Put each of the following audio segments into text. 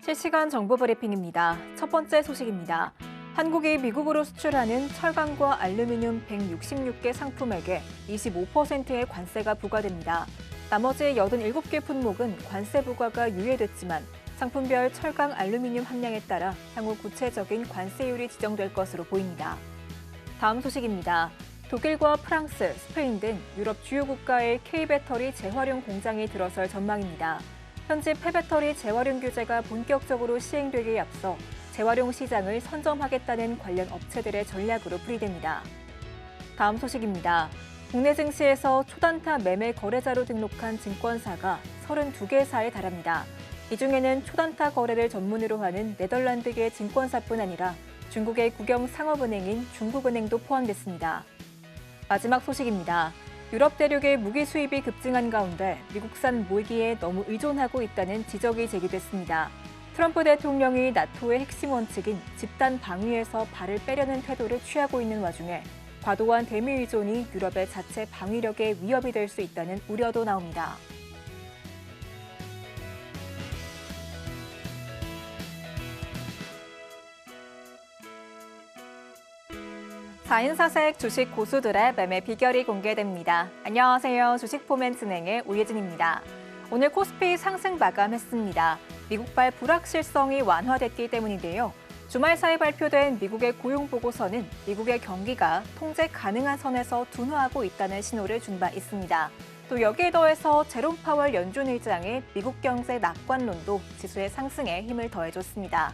실시간 정보 브리핑입니다. 첫 번째 소식입니다. 한국이 미국으로 수출하는 철강과 알루미늄 166개 상품에게 25%의 관세가 부과됩니다. 나머지 87개 품목은 관세 부과가 유예됐지만 상품별 철강 알루미늄 함량에 따라 향후 구체적인 관세율이 지정될 것으로 보입니다. 다음 소식입니다. 독일과 프랑스, 스페인 등 유럽 주요 국가의 K배터리 재활용 공장이 들어설 전망입니다. 현재 폐배터리 재활용 규제가 본격적으로 시행되기에 앞서 재활용 시장을 선점하겠다는 관련 업체들의 전략으로 풀이됩니다. 다음 소식입니다. 국내 증시에서 초단타 매매 거래자로 등록한 증권사가 32개사에 달합니다. 이 중에는 초단타 거래를 전문으로 하는 네덜란드계 증권사뿐 아니라 중국의 국영 상업은행인 중국은행도 포함됐습니다. 마지막 소식입니다. 유럽 대륙의 무기 수입이 급증한 가운데 미국산 무기에 너무 의존하고 있다는 지적이 제기됐습니다. 트럼프 대통령이 나토의 핵심 원칙인 집단 방위에서 발을 빼려는 태도를 취하고 있는 와중에 과도한 대미 의존이 유럽의 자체 방위력에 위협이 될 수 있다는 우려도 나옵니다. 사인사색 주식 고수들의 매매 비결이 공개됩니다. 안녕하세요. 주식포맨진행의 오예진입니다. 오늘 코스피 상승 마감했습니다. 미국발 불확실성이 완화됐기 때문인데요. 주말 사이 발표된 미국의 고용보고서는 미국의 경기가 통제 가능한 선에서 둔화하고 있다는 신호를 준 바 있습니다. 또 여기에 더해서 제롬 파월 연준 의장의 미국 경제 낙관론도 지수의 상승에 힘을 더해줬습니다.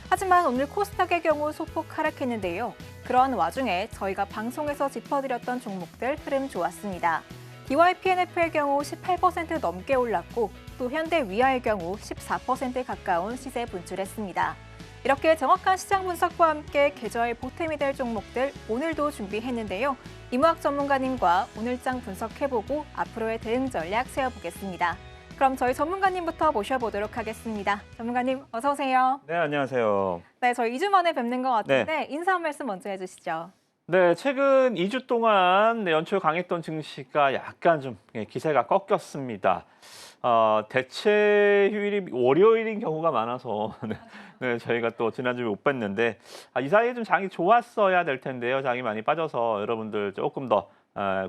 하지만 오늘 코스닥의 경우 소폭 하락했는데요. 그런 와중에 저희가 방송에서 짚어드렸던 종목들 흐름 좋았습니다. DYPNF의 경우 18% 넘게 올랐고 또 현대위아의 경우 14% 가까운 시세 분출했습니다. 이렇게 정확한 시장 분석과 함께 계좌에 보탬이 될 종목들 오늘도 준비했는데요. 이무학 전문가님과 오늘장 분석해보고 앞으로의 대응 전략 세워보겠습니다. 그럼 저희 전문가님부터 모셔보도록 하겠습니다. 전문가님 어서 오세요. 네, 안녕하세요. 네, 저희 2주 만에 뵙는 것 같은데 인사 한 말씀 먼저 해주시죠. 네, 최근 2주 동안 연초에 강했던 증시가 약간 좀 기세가 꺾였습니다. 대체 휴일이 월요일인 경우가 많아서 네, 저희가 또 지난주에 못 뵀는데 이 사이에 좀 장이 좋았어야 될 텐데요. 장이 많이 빠져서 여러분들 조금 더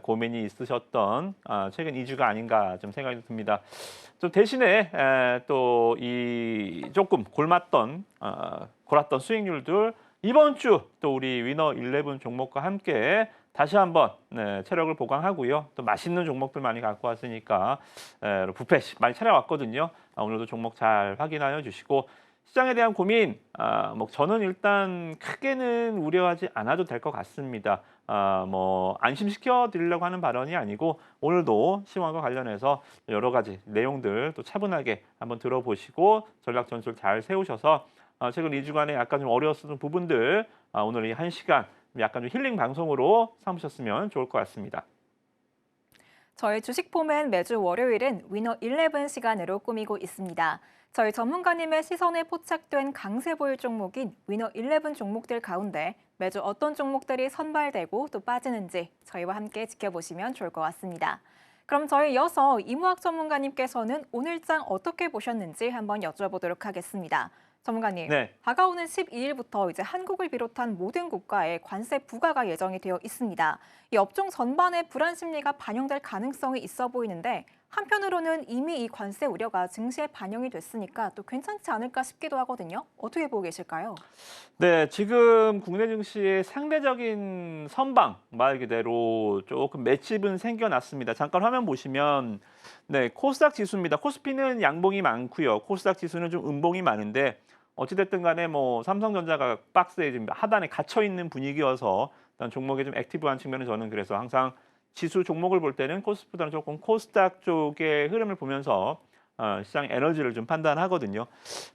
고민이 있으셨던 최근 2주가 아닌가 좀 생각이 듭니다. 좀 대신에 또 이 조금 골랐던 수익률들 이번 주 또 우리 위너 11 종목과 함께 다시 한번 체력을 보강하고요. 또 맛있는 종목들 많이 갖고 왔으니까 뷔페 많이 차려왔거든요. 오늘도 종목 잘 확인하여 주시고 시장에 대한 고민, 뭐 저는 일단 크게는 우려하지 않아도 될 것 같습니다. 뭐 안심시켜 드리려고 하는 발언이 아니고 오늘도 시황과 관련해서 여러 가지 내용들 또 차분하게 한번 들어보시고 전략 전술 잘 세우셔서 최근 2주간에 약간 좀 어려웠던 부분들 오늘 이 1시간 약간 좀 힐링 방송으로 삼으셨으면 좋을 것 같습니다. 저희 주식포맨 매주 월요일은 위너 11 시간으로 꾸미고 있습니다. 저희 전문가님의 시선에 포착된 강세 보일 종목인 위너 11 종목들 가운데 매주 어떤 종목들이 선발되고 또 빠지는지 저희와 함께 지켜보시면 좋을 것 같습니다. 그럼 저희 이어서 이무학 전문가님께서는 오늘장 어떻게 보셨는지 한번 여쭤보도록 하겠습니다. 전문가님, 네. 다가오는 12일부터 이제 한국을 비롯한 모든 국가에 관세 부과가 예정이 되어 있습니다. 이 업종 전반의 불안 심리가 반영될 가능성이 있어 보이는데 한편으로는 이미 이 관세 우려가 증시에 반영이 됐으니까 또 괜찮지 않을까 싶기도 하거든요. 어떻게 보고 계실까요? 네, 지금 국내 증시의 상대적인 선방 말 그대로 조금 맷집은 생겨났습니다. 잠깐 화면 보시면 코스닥 지수입니다. 코스피는 양봉이 많고요. 코스닥 지수는 좀 음봉이 많은데 어찌됐든 간에 뭐 삼성전자가 박스에 지금 하단에 갇혀 있는 분위기여서 일단 종목에 좀 액티브한 측면은 저는 그래서 항상 지수 종목을 볼 때는 코스피보다는 조금 코스닥 쪽의 흐름을 보면서 시장 에너지를 좀 판단하거든요.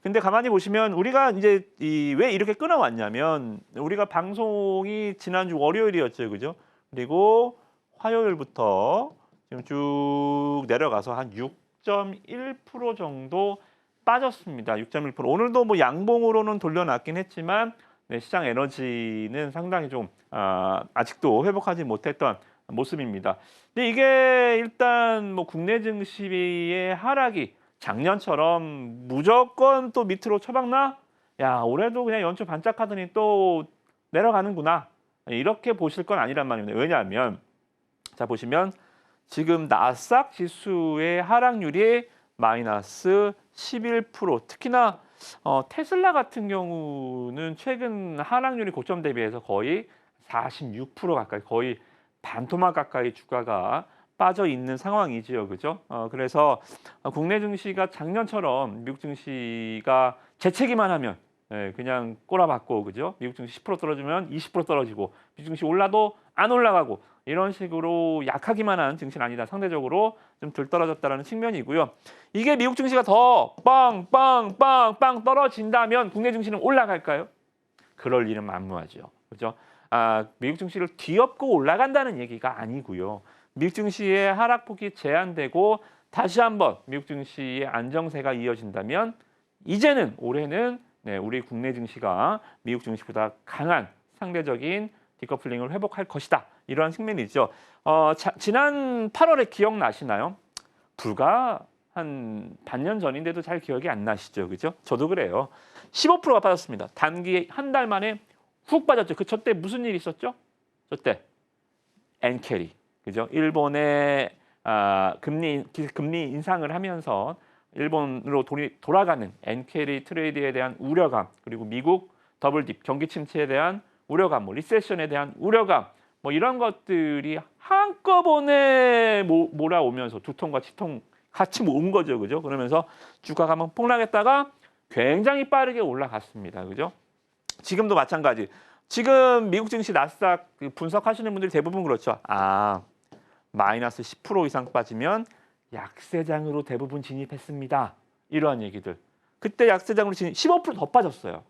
근데 가만히 보시면 우리가 이제 왜 이렇게 끊어왔냐면 우리가 방송이 지난주 월요일이었죠, 그죠? 그리고 화요일부터 지금 쭉 내려가서 한 6.1% 정도 빠졌습니다. 6.1%. 오늘도 뭐 양봉으로는 돌려놨긴 했지만 시장 에너지는 상당히 좀 아직도 회복하지 못했던 모습입니다. 근데 이게 일단 뭐 국내 증시의 하락이 작년처럼 무조건 또 밑으로 처박나? 야, 올해도 그냥 연초 반짝하더니 또 내려가는구나. 이렇게 보실 건 아니란 말입니다. 왜냐하면 자 보시면 지금 나스닥 지수의 하락률이 마이너스 11%. 특히나 테슬라 같은 경우는 최근 하락률이 고점 대비해서 거의 46% 가까이, 거의 반토막 가까이 주가가 빠져 있는 상황이지요, 그죠? 그래서 국내 증시가 작년처럼 미국 증시가 재채기만 하면 그냥 꼬라박고, 그죠? 미국 증시 10% 떨어지면 20% 떨어지고, 미국 증시 올라도 안 올라가고, 이런 식으로 약하기만 한 증시는 아니다. 상대적으로 좀 덜 떨어졌다라는 측면이고요. 이게 미국 증시가 더 빵빵빵빵 떨어진다면 국내 증시는 올라갈까요? 그럴 일은 만무하죠. 그죠? 미국 증시를 뒤엎고 올라간다는 얘기가 아니고요. 미국 증시의 하락폭이 제한되고 다시 한번 미국 증시의 안정세가 이어진다면 이제는 올해는 우리 국내 증시가 미국 증시보다 강한 상대적인 디커플링을 회복할 것이다. 이러한 측면이죠. 지난 8월에 기억나시나요? 불과 한 반년 전인데도 잘 기억이 안 나시죠, 그죠? 저도 그래요. 15%가 빠졌습니다. 단기 한 달 만에 훅 빠졌죠. 저때 무슨 일이 있었죠? 저때 엔캐리, 그죠? 일본의 금리 인상을 하면서 일본으로 돌아가는 엔캐리 트레이드에 대한 우려감, 그리고 미국 더블딥 경기 침체에 대한 우려감, 리세션에 대한 우려감, 이런 것들이 한꺼번에 몰아오면서 두통과 치통 같이 모은 거죠, 그죠? 그러면서 주가가 한번 폭락했다가 굉장히 빠르게 올라갔습니다, 그죠? 지금도 마찬가지. 지금 미국 증시 나스닥 분석하시는 분들이 대부분 그렇죠. 마이너스 10% 이상 빠지면 약세장으로 대부분 진입했습니다. 이러한 얘기들. 그때 약세장으로 15% 더 빠졌어요.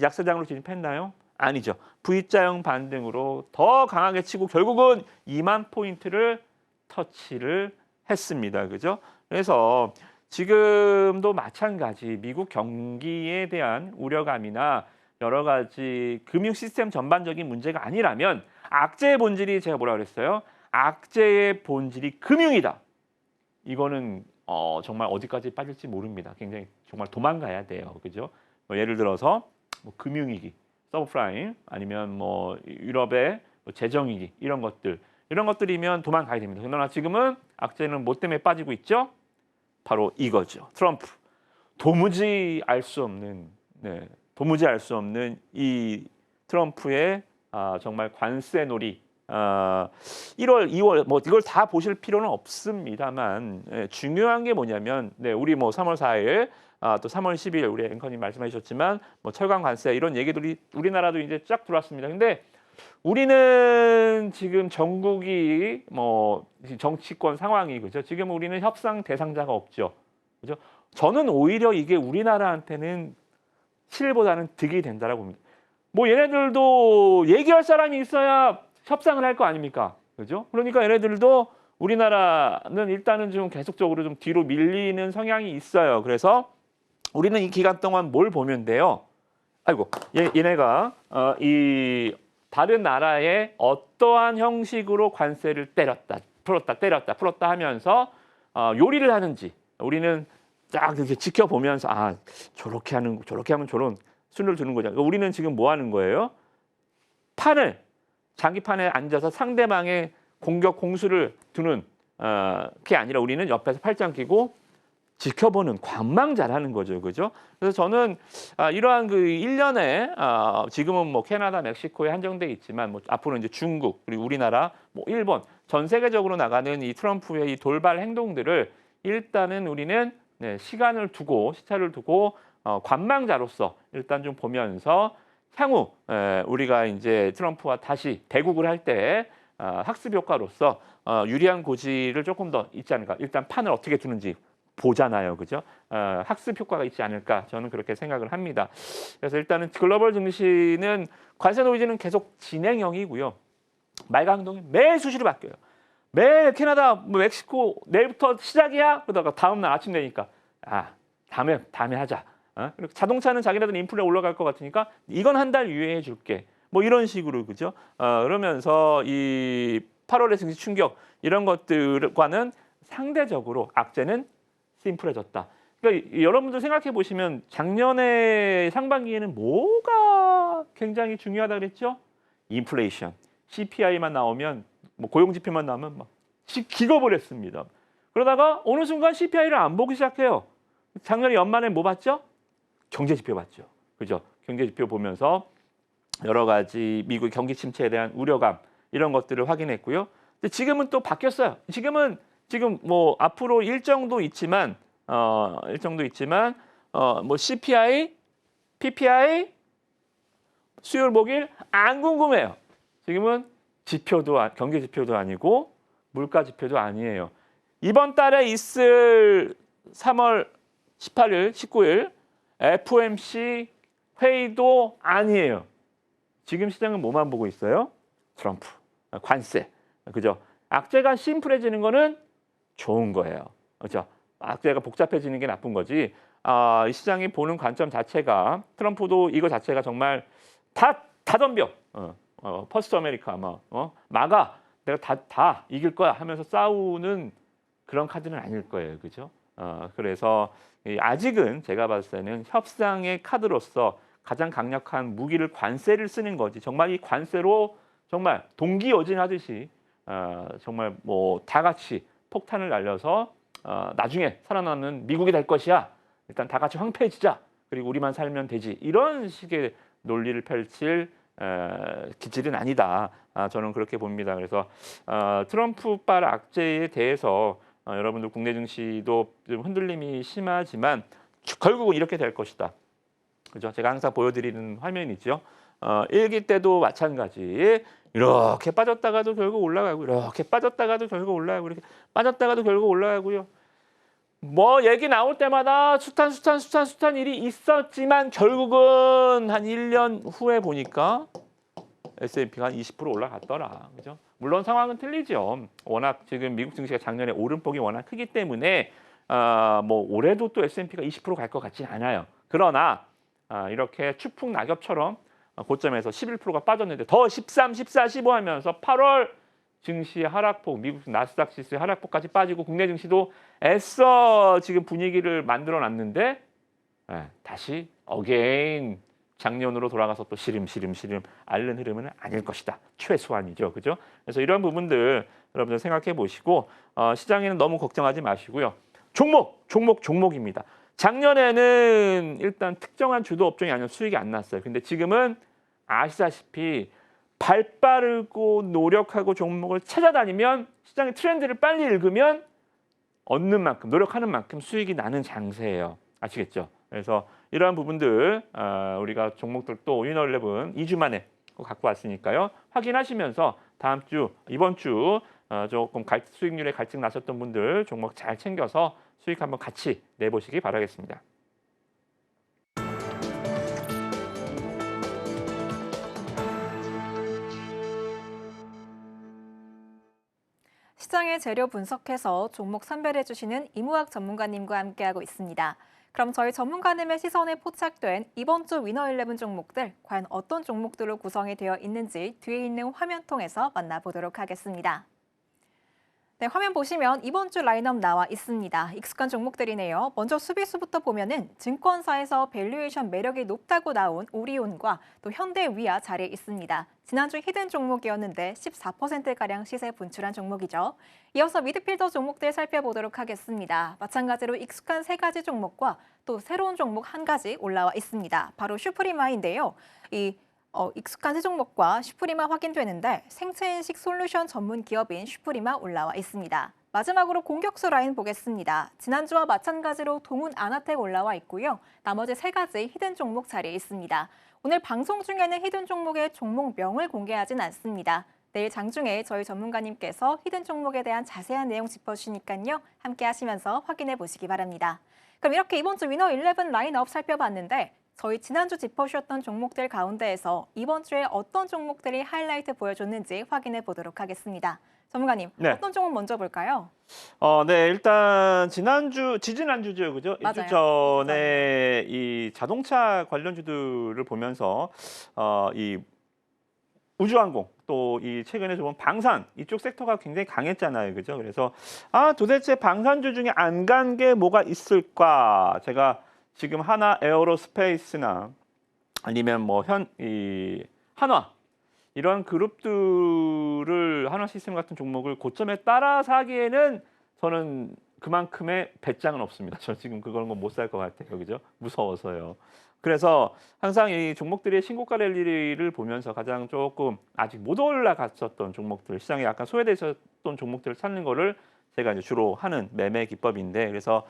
약세장으로 진입했나요? 아니죠. V자형 반등으로 더 강하게 치고 결국은 2만 포인트를 터치를 했습니다. 그죠? 그래서 지금도 마찬가지 미국 경기에 대한 우려감이나 여러 가지 금융 시스템 전반적인 문제가 아니라면 악재의 본질이 제가 뭐라 그랬어요? 악재의 본질이 금융이다. 이거는 정말 어디까지 빠질지 모릅니다. 굉장히 정말 도망가야 돼요. 그죠? 예를 들어서 금융위기, 서브프라임, 아니면 유럽의 재정위기, 이런 것들이면 도망가야 됩니다. 그러나 지금은 악재는 뭐 때문에 빠지고 있죠? 바로 이거죠. 트럼프. 도무지 알 수 없는 이 트럼프의 정말 관세 놀이. 1월, 2월 이걸 다 보실 필요는 없습니다만 중요한 게 뭐냐면 우리 3월 4일 또 3월 10일 우리 앵커님 말씀해 주셨지만 철강 관세 이런 얘기들이 우리나라도 이제 쫙 들어왔습니다. 근데 우리는 지금 전국이 정치권 상황이, 그죠? 지금 우리는 협상 대상자가 없죠. 그죠? 저는 오히려 이게 우리나라한테는 실보다는 득이 된다라고 봅니다. 얘네들도 얘기할 사람이 있어야 협상을 할 거 아닙니까? 그죠? 그러니까 얘네들도 우리나라는 일단은 좀 계속적으로 좀 뒤로 밀리는 성향이 있어요. 그래서 우리는 이 기간 동안 뭘 보면 돼요? 얘네가 이 다른 나라에 어떠한 형식으로 관세를 풀었다 하면서 요리를 하는지 우리는 쫙 이렇게 지켜보면서 저렇게 하면 저런 순을 두는 거죠. 그러니까 우리는 지금 뭐 하는 거예요? 장기판에 앉아서 상대방의 공격 공수를 두는 게 아니라 우리는 옆에서 팔짱 끼고 지켜보는 관망자라는 거죠. 그죠? 그래서 저는 이러한 1년에 지금은 캐나다, 멕시코에 한정돼 있지만 앞으로 이제 중국, 그리고 우리나라, 일본 전 세계적으로 나가는 이 트럼프의 이 돌발 행동들을 일단은 우리는 시차를 두고 관망자로서 일단 좀 보면서 향후 우리가 이제 트럼프와 다시 대국을 할 때 학습 효과로서 유리한 고지를 조금 더 있지 않을까. 일단 판을 어떻게 두는지 보잖아요, 그죠? 학습 효과가 있지 않을까, 저는 그렇게 생각을 합니다. 그래서 일단은 글로벌 증시는 관세 노이즈는 계속 진행형이고요. 말강동이 매일 수시로 바뀌어요. 매일 캐나다, 멕시코 내일부터 시작이야. 그러다가 다음 날 아침 되니까 다음에 하자. 그리고 자동차는 자기네들은 인플레 올라갈 것 같으니까 이건 한 달 유예해 줄게. 이런 식으로, 그죠? 그러면서 이 8월의 증시 충격 이런 것들과는 상대적으로 악재는 심플해졌다. 그러니까 여러분들 생각해 보시면 작년에 상반기에는 뭐가 굉장히 중요하다 그랬죠? 인플레이션, CPI만 나오면 뭐 고용 지표만 나오면 막 기거버렸습니다. 그러다가 어느 순간 CPI를 안 보기 시작해요. 작년 연말에 뭐 봤죠? 경제 지표 봤죠. 그죠? 경제 지표 보면서 여러 가지 미국 경기 침체에 대한 우려감 이런 것들을 확인했고요. 근데 지금은 또 바뀌었어요. 지금 뭐 앞으로 일정도 있지만 뭐 CPI, PPI, 수요일 목요일 안 궁금해요. 지금은 경제 지표도 아니고 물가 지표도 아니에요. 이번 달에 있을 3월 18일, 19일 FOMC 회의도 아니에요. 지금 시장은 뭐만 보고 있어요? 트럼프, 관세, 그죠? 악재가 심플해지는 거는 좋은 거예요, 그죠? 악재가 복잡해지는 게 나쁜 거지. 이 시장이 보는 관점 자체가 트럼프도 이거 자체가 정말 다 덤벼. 퍼스트 아메리카 마가 내가 다 이길 거야 하면서 싸우는 그런 카드는 아닐 거예요, 그죠? 그래서 아직은 제가 봤을 때는 협상의 카드로서 가장 강력한 무기를 관세를 쓰는 거지. 정말 이 관세로 정말 동기어진하듯이 정말 뭐 다 같이 폭탄을 날려서 나중에 살아남는 미국이 될 것이야. 일단 다 같이 황폐해지자. 그리고 우리만 살면 되지. 이런 식의 논리를 펼칠 기질은 아니다. 저는 그렇게 봅니다. 그래서 트럼프발 악재에 대해서 여러분들 국내 증시도 좀 흔들림이 심하지만 결국은 이렇게 될 것이다. 그죠? 제가 항상 보여드리는 화면이죠. 1기 때도 마찬가지. 이렇게 빠졌다가도 결국 올라가고, 이렇게 빠졌다가도 결국 올라가고, 이렇게 빠졌다가도 결국 올라가고요. 뭐 얘기 나올 때마다 숱한 일이 있었지만 결국은 한 1년 후에 보니까 S&P가 한 20% 올라갔더라. 그죠? 물론 상황은 틀리죠. 워낙 지금 미국 증시가 작년에 오름폭이 워낙 크기 때문에 뭐 올해도 또 S&P가 20% 갈 것 같진 않아요. 그러나 이렇게 추풍 낙엽처럼 고점에서 11%가 빠졌는데 더 13, 14, 15 하면서 8월 증시의 하락폭, 미국 나스닥 지수의 하락폭까지 빠지고 국내 증시도 애써 지금 분위기를 만들어 놨는데 다시 어게인 작년으로 돌아가서 또 시름 앓는 흐름은 아닐 것이다. 최소한이죠. 그죠? 그래서 이런 부분들 여러분들 생각해 보시고 시장에는 너무 걱정하지 마시고요. 종목입니다. 작년에는 일단 특정한 주도 업종이 아니면 수익이 안 났어요. 근데 지금은 아시다시피 발 빠르고 노력하고 종목을 찾아다니면 시장의 트렌드를 빨리 읽으면 얻는 만큼 노력하는 만큼 수익이 나는 장세예요. 아시겠죠? 그래서 이러한 부분들 우리가 종목들 또 위너11 2주 만에 갖고 왔으니까요. 확인하시면서 다음 주 이번 주 조금 수익률에 갈증 나셨던 분들 종목 잘 챙겨서 수익 한번 같이 내보시기 바라겠습니다. 시장의 재료 분석해서 종목 선별해 주시는 이무학 전문가님과 함께하고 있습니다. 그럼 저희 전문가님의 시선에 포착된 이번 주 위너11 종목들 과연 어떤 종목들로 구성이 되어 있는지 뒤에 있는 화면 통해서 만나보도록 하겠습니다. 네, 화면 보시면 이번 주 라인업 나와 있습니다. 익숙한 종목들이네요. 먼저 수비수부터 보면은 증권사에서 밸류에이션 매력이 높다고 나온 오리온과 또 현대위아 자리에 있습니다. 지난주 히든 종목이었는데 14%가량 시세 분출한 종목이죠. 이어서 미드필더 종목들 살펴보도록 하겠습니다. 마찬가지로 익숙한 세 가지 종목과 또 새로운 종목 한 가지 올라와 있습니다. 바로 슈프리마인데요. 익숙한 세 종목과 슈프리마 확인되는데 생체인식 솔루션 전문 기업인 슈프리마 올라와 있습니다. 마지막으로 공격수 라인 보겠습니다. 지난주와 마찬가지로 동훈 아나텍 올라와 있고요. 나머지 세 가지 히든 종목 자리에 있습니다. 오늘 방송 중에는 히든 종목의 종목명을 공개하진 않습니다. 내일 장중에 저희 전문가님께서 히든 종목에 대한 자세한 내용 짚어주시니까요. 함께 하시면서 확인해 보시기 바랍니다. 그럼 이렇게 이번 주 위너11 라인업 살펴봤는데 저희 지난주 짚어주셨던 종목들 가운데에서 이번 주에 어떤 종목들이 하이라이트 보여줬는지 확인해 보도록 하겠습니다. 전문가님, 네. 어떤 종목 먼저 볼까요? 네, 일단 지지난주죠, 그죠? 맞아요. 2주 전에 이 자동차 관련주들을 보면서 이 우주항공 또 이 최근에 좀 방산 이쪽 섹터가 굉장히 강했잖아요, 그죠? 그래서 도대체 방산주 중에 안 간 게 뭐가 있을까? 제가 지금 하나 에어로스페이스나 아니면 뭐 한화 이런 그룹들을 한화 시스템 같은 종목을 고점에 따라 사기에는 저는 그만큼의 배짱은 없습니다. 저 지금 그런 거 못 살 것 같아요, 그죠? 무서워서요. 그래서 항상 이 종목들의 신고가 랠리를 보면서 가장 조금 아직 못 올라갔었던 종목들, 시장에 약간 소외돼 있었던 종목들을 찾는 거를 제가 이제 주로 하는 매매 기법인데, 그래서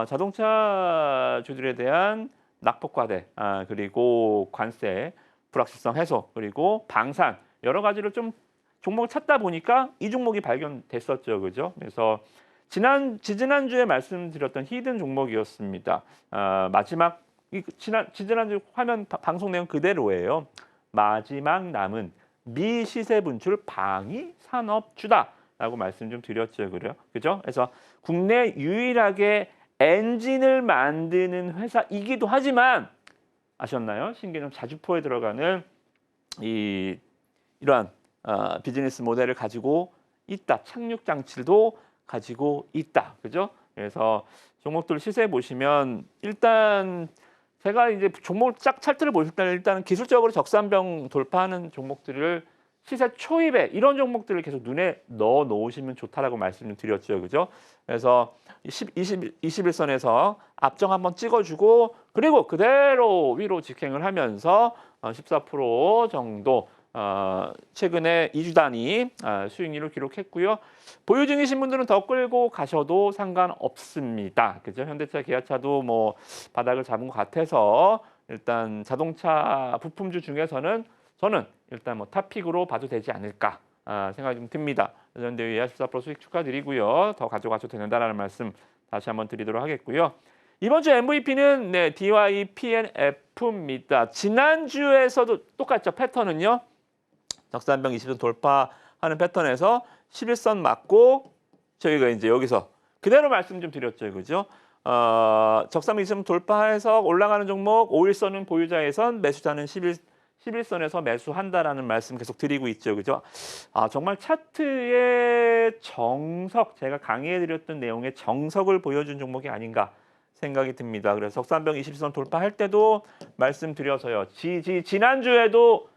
자동차주들에 대한 낙폭 과대, 그리고 관세, 불확실성 해소, 그리고 방산 여러 가지를 좀 종목을 찾다 보니까 이 종목이 발견됐었죠, 그죠? 그래서 지지난주에 말씀드렸던 히든 종목이었습니다. 마지막 지난주 화면 방송 내용 그대로예요. 마지막 남은 미시세 분출 방위 산업주다라고 말씀 좀 드렸죠, 그죠? 그래서 국내 유일하게 엔진을 만드는 회사이기도 하지만 아셨나요? 신개념 자주포에 들어가는 이러한 비즈니스 모델을 가지고 있다. 착륙 장치도 가지고 있다. 그죠? 그래서 종목들 시세 보시면 일단 제가 이제 종목 짝 차트를 보실 때는 일단 기술적으로 적산병 돌파하는 종목들을 시세 초입에 이런 종목들을 계속 눈에 넣어 놓으시면 좋다라고 말씀을 드렸죠. 그죠? 그래서 21선에서 앞정 한번 찍어주고 그리고 그대로 위로 직행을 하면서 14% 정도 최근에 2주 단위 수익률을 기록했고요. 보유 중이신 분들은 더 끌고 가셔도 상관없습니다. 그죠? 현대차, 기아차도 뭐 바닥을 잡은 것 같아서 일단 자동차 부품주 중에서는 저는 일단 뭐 탑픽으로 봐도 되지 않을까 생각이 좀 듭니다. 현대위아 14% 수익 축하드리고요. 더 가져가셔도 된다라는 말씀 다시 한번 드리도록 하겠고요. 이번 주 MVP는 DYPNF입니다. 지난주에서도 똑같죠. 패턴은요. 적산병 20선 돌파하는 패턴에서 11선 맞고 저희가 이제 여기서 그대로 말씀 좀 드렸죠. 그죠? 적산병 20선 돌파해서 올라가는 종목 5일선은 보유자의 선, 매수자는 11선에서 매수한다라는 말씀 계속 드리고 있죠. 그죠? 정말 차트의 정석, 제가 강의해드렸던 내용의 정석을 보여준 종목이 아닌가 생각이 듭니다. 그래서 적산병 20선 돌파할 때도 말씀드려서요. 지난주에도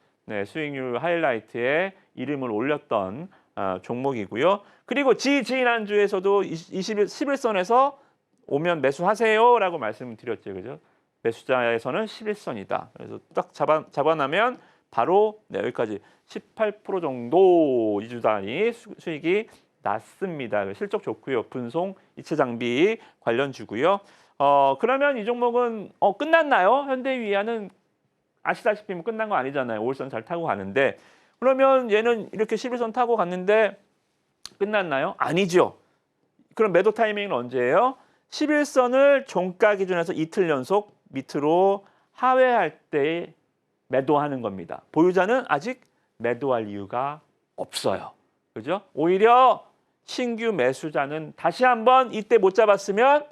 수익률 하이라이트에 이름을 올렸던 종목이고요. 그리고 지난주에서도 11선에서 오면 매수하세요라고 말씀드렸죠. 그죠? 매수자에서는 11선이다. 그래서 딱 잡아나면 바로 여기까지 18% 정도 2주 단위 수익이 났습니다. 실적 좋고요. 분송, 이체 장비 관련주고요. 그러면 이 종목은 끝났나요? 현대위아는 아시다시피 뭐 끝난 거 아니잖아요. 5일선 잘 타고 가는데 그러면 얘는 이렇게 11선 타고 갔는데 끝났나요? 아니죠. 그럼 매도 타이밍은 언제예요? 11선을 종가 기준에서 이틀 연속 밑으로 하회할 때 매도하는 겁니다. 보유자는 아직 매도할 이유가 없어요. 그죠? 오히려 신규 매수자는 다시 한번 이때 못 잡았으면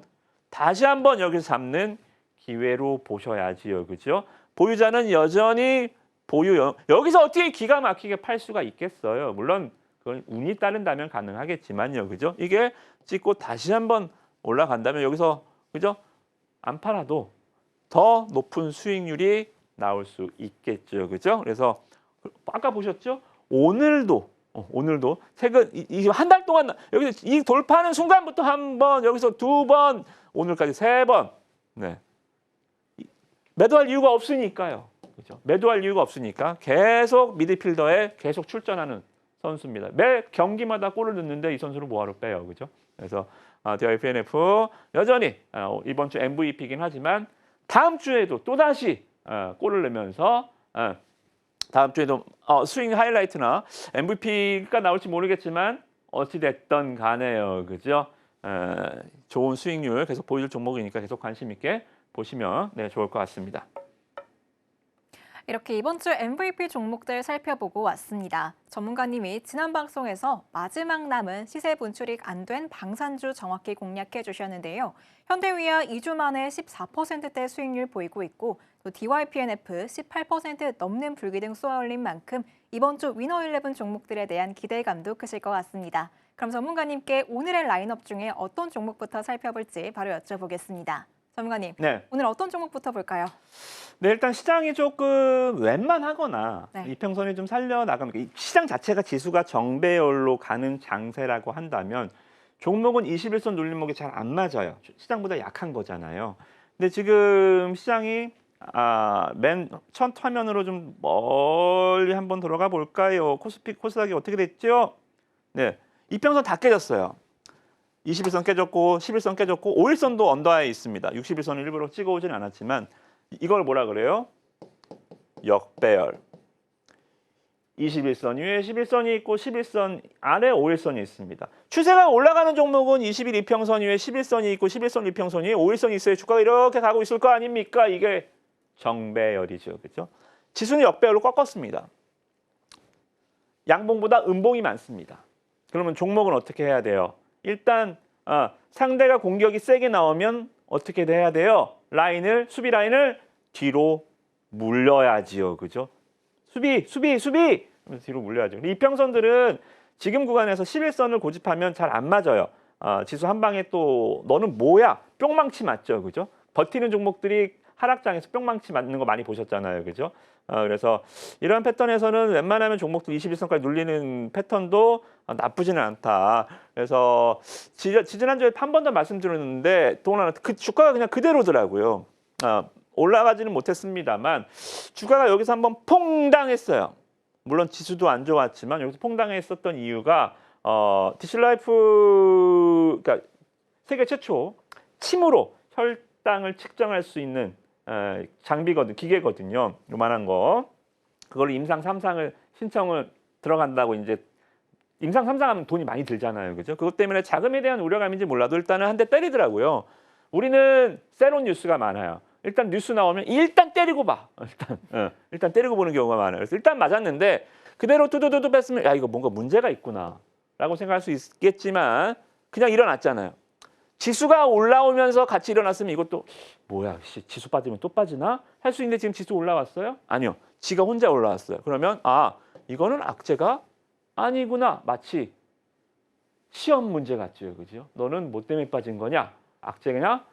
다시 한번 여기서 잡는 기회로 보셔야지요. 그죠? 보유자는 여전히 여기서 어떻게 기가 막히게 팔 수가 있겠어요. 물론 그건 운이 따른다면 가능하겠지만요. 그죠? 이게 찍고 다시 한번 올라간다면 여기서 그죠? 안 팔아도 더 높은 수익률이 나올 수 있겠죠. 그죠? 그래서 아까 보셨죠? 오늘도 최근 이 한 달 동안 여기서 이 돌파하는 순간부터 한 번, 여기서 두 번, 오늘까지 세 번. 네. 매도할 이유가 없으니까요. 그죠? 매도할 이유가 없으니까 계속 미드필더에 계속 출전하는 선수입니다. 매 경기마다 골을 넣는데 이 선수를 뭐하러 빼요. 그죠? 그래서 DYPNF 여전히 이번 주 MVP이긴 하지만 다음 주에도 또다시 골을 내면서 다음 주에도 스윙 하이라이트나 MVP가 나올지 모르겠지만 어찌됐든 간에요. 그죠? 좋은 수익률 계속 보여줄 종목이니까 계속 관심 있게 보시면 좋을 것 같습니다. 이렇게 이번 주 MVP 종목들 살펴보고 왔습니다. 전문가님이 지난 방송에서 마지막 남은 시세 분출이 안 된 방산주 정확히 공략해 주셨는데요. 현대위아 2주 만에 14%대 수익률 보이고 있고 또 DYPNF 18% 넘는 불기등 쏘아올린 만큼 이번 주 위너11 종목들에 대한 기대감도 크실 것 같습니다. 그럼 전문가님께 오늘의 라인업 중에 어떤 종목부터 살펴볼지 바로 여쭤보겠습니다. 전문가님, 네. 오늘 어떤 종목부터 볼까요? 네, 일단 시장이 조금 웬만하거나 네. 이평선이 좀 살려나가면 시장 자체가 지수가 정배열로 가는 장세라고 한다면 종목은 21선 눌림목이 잘 안 맞아요. 시장보다 약한 거잖아요. 근데 지금 시장이 맨 첫 화면으로 좀 멀리 한번 들어가 볼까요? 코스피, 코스닥이 어떻게 됐죠? 네, 이평선 다 깨졌어요. 21선 깨졌고 11선 깨졌고 5일선도 언더하에 있습니다. 61선을 일부러 찍어오진 않았지만 이걸 뭐라 그래요? 역배열. 21선 위에 11선이 있고 11선 아래 5일선이 있습니다. 추세가 올라가는 종목은 21 이평선 위에 11선이 있고 11선 이평선 위에 5일선이 있어야 주가가 이렇게 가고 있을 거 아닙니까? 이게 정배열이죠. 그렇죠? 지수는 역배열로 꺾었습니다. 양봉보다 음봉이 많습니다. 그러면 종목은 어떻게 해야 돼요? 일단 상대가 공격이 세게 나오면 어떻게 해야 돼요? 수비 라인을 뒤로 물려야지요. 그죠? 수비! 하면서 뒤로 물려야죠. 이평선들은 지금 구간에서 11선을 고집하면 잘 안 맞아요. 지수 한 방에 또 너는 뭐야? 뿅망치 맞죠. 그죠? 버티는 종목들이 하락장에서 뿅망치 맞는 거 많이 보셨잖아요. 그죠? 그래서 이런 패턴에서는 웬만하면 종목들 21선까지 눌리는 패턴도 나쁘지는 않다. 그래서 지난주에 한 번 더 말씀드렸는데 그 주가가 그냥 그대로더라고요. 올라가지는 못했습니다만 주가가 여기서 한번 퐁당했어요. 물론 지수도 안 좋았지만 여기서 퐁당했었던 이유가 디실라이프, 그러니까 세계 최초 침으로 혈당을 측정할 수 있는 기계거든요. 요만한 거. 그걸 임상 3상을 신청을 들어간다고 이제 임상 3상 하면 돈이 많이 들잖아요. 그죠? 그것 때문에 자금에 대한 우려감인지 몰라도 일단은 한 대 때리더라고요. 우리는 새로운 뉴스가 많아요. 일단 뉴스 나오면 일단 때리고 봐. 일단 때리고 보는 경우가 많아요. 그래서 일단 맞았는데 그대로 두두두두 뺐으면 야 이거 뭔가 문제가 있구나 라고 생각할 수 있겠지만 그냥 일어났잖아요. 지수가 올라오면서 같이 일어났으면 이것도 뭐야 지수 빠지면 또 빠지나? 할 수 있는데 지금 지수 올라왔어요? 아니요. 지가 혼자 올라왔어요. 그러면 이거는 악재가 아니구나. 마치 시험 문제 같죠. 그죠? 너는 뭐 때문에 빠진 거냐? 악재냐?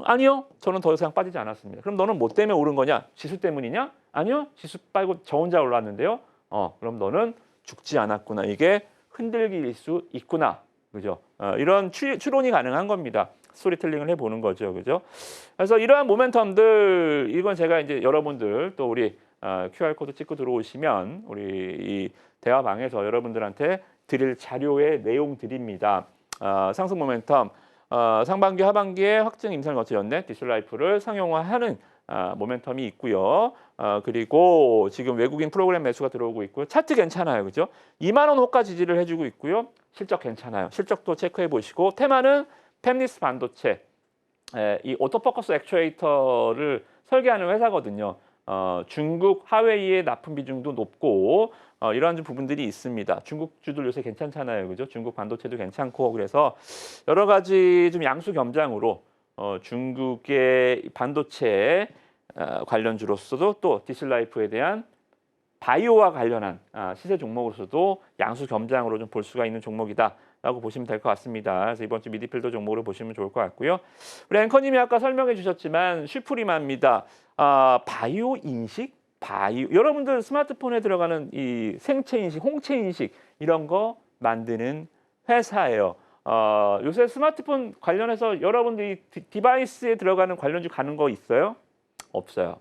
아니요. 저는 더 이상 빠지지 않았습니다. 그럼 너는 뭐 때문에 오른 거냐? 지수 때문이냐? 아니요. 지수 빠지고 저 혼자 올라왔는데요. 그럼 너는 죽지 않았구나. 이게 흔들릴 수 있구나. 그죠? 이런 추론이 가능한 겁니다. 스토리텔링을 해보는 거죠. 그죠? 그래서 이러한 모멘텀들, 이건 제가 이제 여러분들 또 우리 QR코드 찍고 들어오시면 우리 이 대화방에서 여러분들한테 드릴 자료의 내용들입니다. 상승 모멘텀, 상반기 하반기에 확증 임상을 거쳐 연내 디실라이프를 상용화하는 모멘텀이 있고요. 그리고 지금 외국인 프로그램 매수가 들어오고 있고요. 차트 괜찮아요. 그죠? 2만 원 호가 지지를 해주고 있고요. 실적 괜찮아요. 실적도 체크해 보시고 테마는 팹리스 반도체, 이 오토포커스 액추에이터를 설계하는 회사거든요. 중국 하웨이의 납품 비중도 높고 이러한 부분들이 있습니다. 중국 주들 요새 괜찮잖아요. 그죠? 중국 반도체도 괜찮고 그래서 여러 가지 좀 양수 겸장으로 중국의 반도체 관련주로서도 또 디실라이프에 대한 바이오와 관련한 시세 종목으로서도 양수 겸장으로 좀 볼 수가 있는 종목이다라고 보시면 될 것 같습니다. 그래서 이번 주 미드필더 종목으로 보시면 좋을 것 같고요. 우리 앵커님이 아까 설명해 주셨지만 슈프리마입니다. 바이오 인식, 여러분들 스마트폰에 들어가는 이 생체 인식, 홍채 인식 이런 거 만드는 회사예요. 요새 스마트폰 관련해서 여러분들이 디바이스에 들어가는 관련주 가는 거 있어요? 없어요.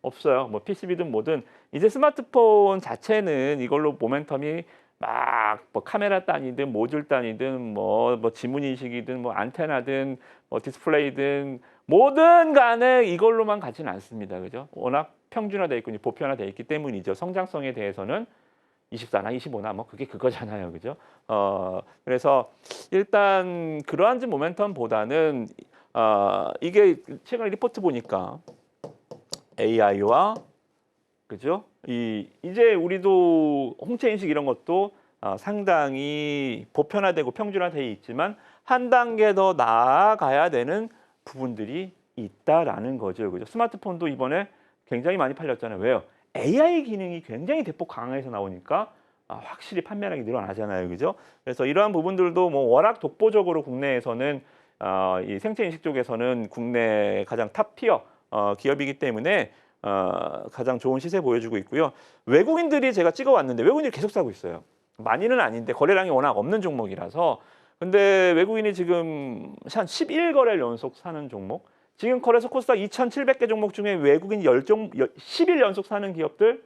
없어요. 뭐 PCB든 뭐든 이제 스마트폰 자체는 이걸로 모멘텀이 막 뭐 카메라 단위든 모듈 단위든 뭐 지문 인식이든 뭐 안테나든 뭐 디스플레이든 뭐든 간에 이걸로만 가지는 않습니다. 그죠? 워낙 평준화돼 있고 보편화돼 있기 때문이죠. 성장성에 대해서는 24나 25나 뭐 그게 그거잖아요. 그죠? 그래서 일단 그러한 모멘텀보다는 이게 최근에 리포트 보니까 AI와 그죠? 이제 우리도 홍채 인식 이런 것도 상당히 보편화되고 평준화되어 있지만 한 단계 더 나아가야 되는 부분들이 있다라는 거죠. 그죠? 스마트폰도 이번에 굉장히 많이 팔렸잖아요. 왜요? AI 기능이 굉장히 대폭 강화해서 나오니까 확실히 판매량이 늘어나잖아요. 그죠? 그래서 이러한 부분들도 뭐 워낙 독보적으로 국내에서는 이 생체 인식 쪽에서는 국내 가장 탑 티어 기업이기 때문에 가장 좋은 시세 보여주고 있고요. 외국인들이 제가 찍어왔는데 외국인들이 계속 사고 있어요. 많이는 아닌데 거래량이 워낙 없는 종목이라서. 근데 외국인이 지금 한 11거래를 연속 사는 종목. 지금 거래소 코스닥 2,700개 종목 중에 외국인 10일 연속 사는 기업들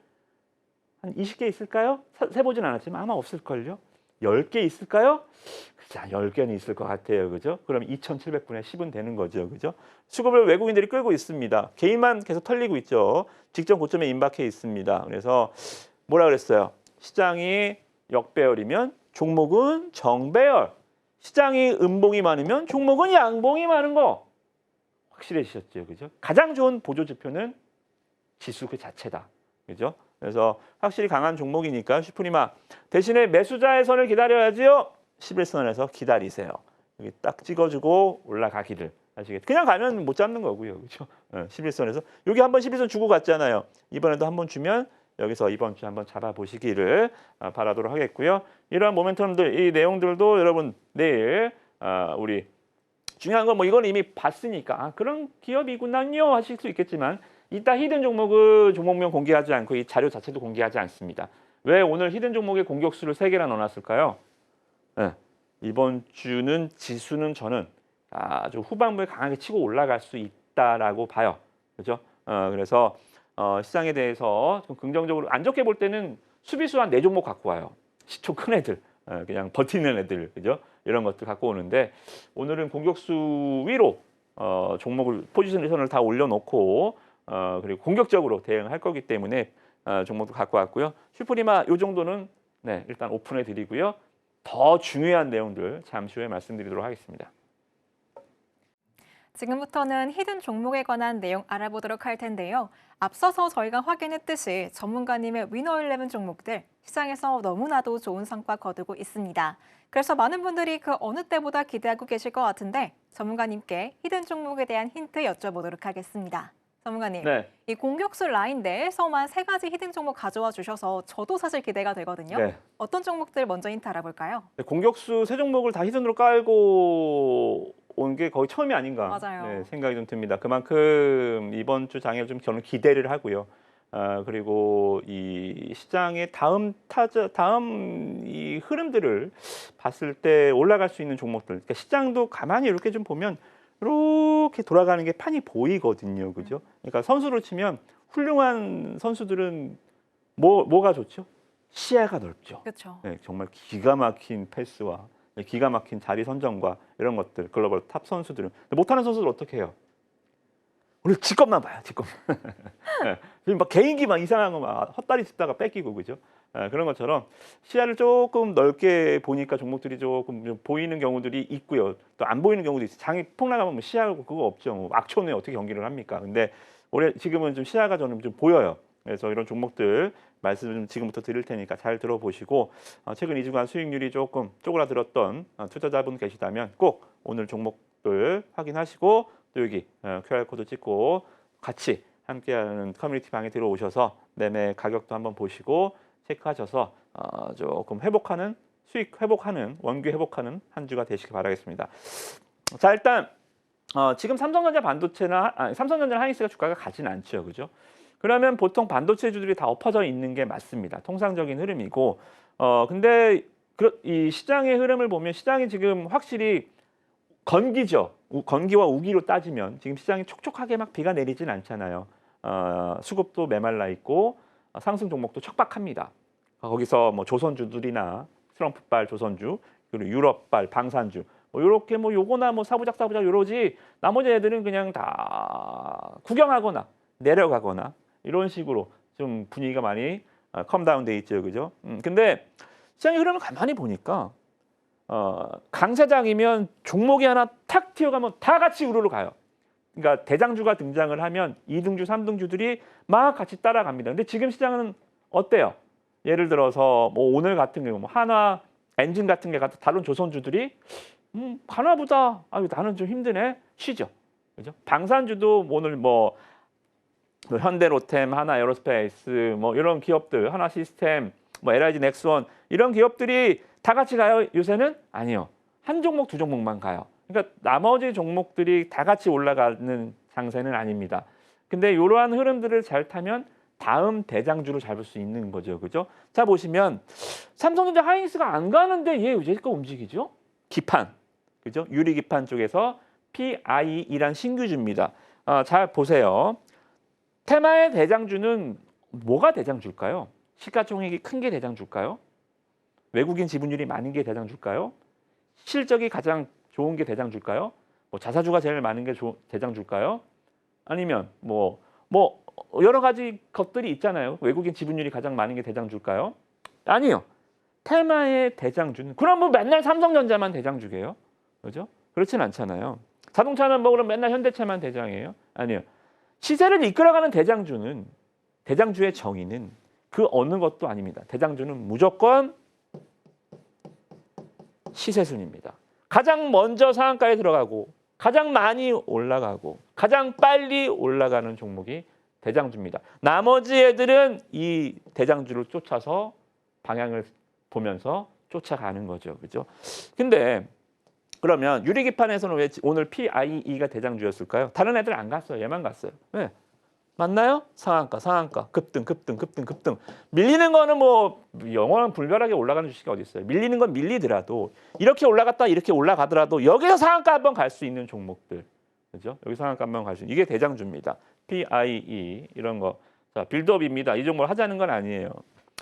한 20개 있을까요? 세보진 않았지만 아마 없을걸요. 10개 있을까요? 자, 10개는 있을 것 같아요. 그죠? 그럼 2,700분의 10은 되는 거죠. 그죠? 수급을 외국인들이 끌고 있습니다. 개인만 계속 털리고 있죠. 직전 고점에 임박해 있습니다. 그래서 뭐라 그랬어요? 시장이 역배열이면 종목은 정배열. 시장이 음봉이 많으면 종목은 양봉이 많은 거. 확실해지셨죠. 그죠? 가장 좋은 보조 지표는 지수 그 자체다. 그죠? 그래서 확실히 강한 종목이니까 슈프리마 대신에 매수자의 선을 기다려야지요. 11선에서 기다리세요. 여기 딱 찍어주고 올라가기를 하시겠죠. 그냥 가면 못 잡는 거고요. 그렇죠? 11선에서 여기 한번 11선 주고 갔잖아요. 이번에도 한번 주면 여기서 이번 주 한번 잡아보시기를 바라도록 하겠고요. 이러한 모멘텀들, 이 내용들도 여러분 내일 우리 중요한 건 뭐 이건 이미 봤으니까 그런 기업이구나요 하실 수 있겠지만 이따 히든 종목은 종목명 공개하지 않고 이 자료 자체도 공개하지 않습니다. 왜 오늘 히든 종목의 공격수를 3개나 넣어놨을까요? 네, 이번 주는 지수는 저는 아주 후반부에 강하게 치고 올라갈 수 있다라고 봐요. 그렇죠? 그래서 시장에 대해서 좀 긍정적으로 안 좋게 볼 때는 수비수 한 4종목 갖고 와요. 시초 큰 애들, 그냥 버티는 애들, 그죠? 이런 것들 갖고 오는데 오늘은 공격수 위로 종목을 포지션을 다 올려놓고 그리고 공격적으로 대응할 거기 때문에 종목도 갖고 왔고요. 슈프리마 이 정도는 네, 일단 오픈해 드리고요. 더 중요한 내용들 잠시 후에 말씀드리도록 하겠습니다. 지금부터는 히든 종목에 관한 내용 알아보도록 할 텐데요. 앞서서 저희가 확인했듯이 전문가님의 위너 11 종목들 시장에서 너무나도 좋은 성과 거두고 있습니다. 그래서 많은 분들이 그 어느 때보다 기대하고 계실 것 같은데 전문가님께 히든 종목에 대한 힌트 여쭤보도록 하겠습니다. 전문가님, 네. 이 공격수 라인 내에서만 3가지 히든 종목 가져와 주셔서 저도 사실 기대가 되거든요. 네. 어떤 종목들 먼저 힌트 알아볼까요? 공격수 3종목을 다 히든으로 깔고 온 게 거의 처음이 아닌가 맞아요. 네, 생각이 좀 듭니다. 그만큼 이번 주 장에 좀 저는 기대를 하고요. 그리고 이 시장의 다음 이 흐름들을 봤을 때 올라갈 수 있는 종목들, 그러니까 시장도 가만히 이렇게 좀 보면 이렇게 돌아가는 게 판이 보이거든요, 그죠? 그러니까 선수로 치면 훌륭한 선수들은 뭐가 좋죠? 시야가 넓죠. 그렇죠. 네, 정말 기가 막힌 패스와 기가 막힌 자리 선정과 이런 것들, 글로벌 탑 선수들은 못하는 선수들 어떻게 해요? 오늘 지 것만 봐요, 지 것만. 네, 막 개인기 막 이상한 거 막 헛다리 짚다가 뺏기고 그죠? 그런 것처럼 시야를 조금 넓게 보니까 종목들이 조금 좀 보이는 경우들이 있고요. 또 안 보이는 경우도 있어요. 장이 폭락하면 뭐 시야고 그거 없죠. 뭐 악천후에 어떻게 경기를 합니까? 근데 올해 지금은 좀 시야가 저는 좀 보여요. 그래서 이런 종목들 말씀을 좀 지금부터 드릴 테니까 잘 들어보시고 최근 2주간 수익률이 조금 쪼그라들었던 투자자분 계시다면 꼭 오늘 종목들 확인하시고 또 여기 QR코드 찍고 같이 함께하는 커뮤니티 방에 들어오셔서 매매 가격도 한번 보시고 체크하셔서 조금 회복하는 수익 회복하는 원기 회복하는 한 주가 되시길 바라겠습니다. 자 일단 지금 삼성전자 반도체나 삼성전자 하이닉스가 주가가 가진 않죠, 그죠? 그러면 보통 반도체주들이 다 엎어져 있는 게 맞습니다. 통상적인 흐름이고, 근데 이 시장의 흐름을 보면 시장이 지금 확실히 건기죠. 건기와 우기로 따지면 지금 시장이 촉촉하게 막 비가 내리진 않잖아요. 수급도 메말라 있고 상승 종목도 척박합니다. 거기서 뭐 조선주들이나 트럼프발 조선주 그리고 유럽발 방산주 뭐 요렇게 뭐 요거나 뭐 사부작 요러지 나머지 애들은 그냥 다 구경하거나 내려가거나 이런 식으로 좀 분위기가 많이 컴다운 돼 있죠, 그죠? 근데 시장의 흐름을 가만히 보니까 강세장이면 종목이 하나 탁 튀어가면 다 같이 우르르 가요. 그러니까 대장주가 등장을 하면 2등주, 3등주들이 막 같이 따라갑니다. 근데 지금 시장은 어때요? 예를 들어서 뭐 오늘 같은 경우 뭐 한화 엔진 같은 게 같은 다른 조선주들이 가나보다 나는 좀 힘드네 쉬죠. 그죠? 방산주도 오늘 뭐 현대로템, 하나에어로스페이스 뭐 이런 기업들, 하나시스템, 뭐 LIG 넥스원 이런 기업들이 다 같이 가요? 요새는 아니요. 한 종목, 두 종목만 가요. 그러니까 나머지 종목들이 다 같이 올라가는 장세는 아닙니다. 근데 이러한 흐름들을 잘 타면 다음 대장주로 잡을 수 있는 거죠. 그죠? 자, 보시면 삼성전자 하이닉스가 안 가는데 얘 거 움직이죠? 기판. 그죠? 유리 기판 쪽에서 PIE란 신규주입니다. 잘 보세요. 테마의 대장주는 뭐가 대장주일까요? 시가총액이 큰 게 대장주일까요? 외국인 지분율이 많은 게 대장주일까요? 실적이 가장 좋은 게 대장주일까요? 뭐 자사주가 제일 많은 게 대장주일까요? 아니면 뭐 여러 가지 것들이 있잖아요. 외국인 지분율이 가장 많은 게 대장주일까요? 아니요. 테마의 대장주는 그럼 뭐 맨날 삼성전자만 대장주게요? 그죠? 그렇진 않잖아요. 자동차는 뭐 그럼 맨날 현대차만 대장이에요? 아니요. 시세를 이끌어가는 대장주는 대장주의 정의는 그 어느 것도 아닙니다. 대장주는 무조건 시세순입니다. 가장 먼저 상한가에 들어가고 가장 많이 올라가고 가장 빨리 올라가는 종목이 대장주입니다. 나머지 애들은 이 대장주를 쫓아서 방향을 보면서 쫓아가는 거죠. 그죠? 근데 그러면 유리기판에서는 왜 오늘 PIE가 대장주였을까요? 다른 애들 안 갔어요. 얘만 갔어요. 왜? 맞나요? 상한가, 급등. 밀리는 거는 뭐 영원한 불멸하게 올라가는 주식이 어디 있어요? 밀리는 건 밀리더라도 이렇게 올라갔다 이렇게 올라가더라도 여기서 상한가 한번 갈 수 있는 종목들, 그죠? 여기 상한가 한번 갈 수 있는 이게 대장주입니다. PIE 이런 거, 자 빌드업입니다. 이 종목을 하자는 건 아니에요.